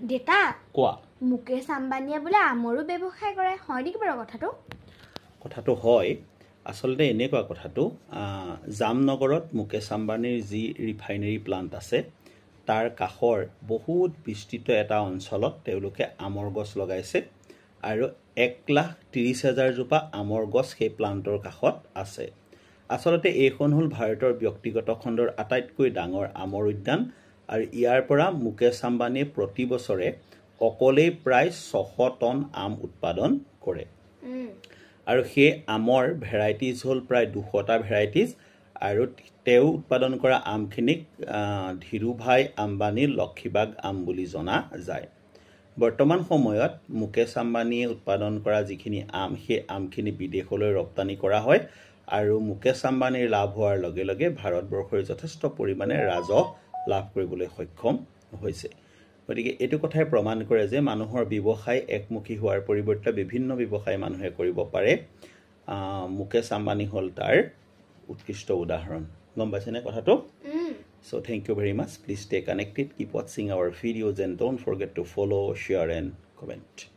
দেতা কোৱা মুকেশ আম্বানীয়ে বোলে আমৰো ব্যৱসায় কৰে হয় নেকি বাৰু কথাটো হয় আসলতে এনেকুৱা কথাটো জামনগৰত মুকেশ আম্বানীৰ যি ৰিফাইনাৰী প্লান্ট আছে তাৰ কাষৰ বহুত বিস্তৃত এটা অঞ্চলত তেওঁলোকে আমৰ গছ লগাইছে আৰু 1,30,000 জোপা আমৰ গছ সেই প্লান্টৰ কাষত আছে আসলতে এইখন হ'ল ভাৰতৰ ব্যক্তিগত খণ্ডৰ আটাইতকৈ ডাঙৰ আমৰ উদ্যান আৰু ইয়াৰ পৰা মুকেশ আম্বানীয়ে প্ৰতি বছৰে অকলেই প্ৰায় 600 টন আম উৎপাদন কৰে আৰু সেই আমৰ ভেৰাইটিজ হ'ল প্ৰায় 200টা ভেৰাইটিজ আৰু তেওঁ উৎপাদন কৰা আমখিনিক ধীৰুভাই আম্বানীৰ লক্ষীবাগ আম বুলি জনা যায় বৰ্তমান সময়ত মুকেশ আম্বানীয়ে উৎপাদন কৰা যিখিনি আম সেই আমখিনি বিদেশলৈ ৰপ্তানি কৰা হয় আৰু মুকেশ আম্বানীৰ লাভ হোৱাৰ লগে লগে ভাৰতবৰ্ষৰ যথেষ্ট পৰিমাণে ৰাজহ লাভ কৰিবলৈ সক্ষম হৈছে গতিকে এইটো কথাই প্ৰমাণ কৰে যে মানুহৰ ব্যৱসায় একমুখী হোৱাৰ পৰিৱৰ্তে বিভিন্ন ব্যৱসায় মানুহে কৰিব পাৰে মুকেশ আম্বানী হ'ল তাৰ উৎকৃষ্ট উদাহৰণ গম পাইছেনে কথাটো So thank you very much. Please stay connected. Keep watching our videos and don't forget to follow, share and comment.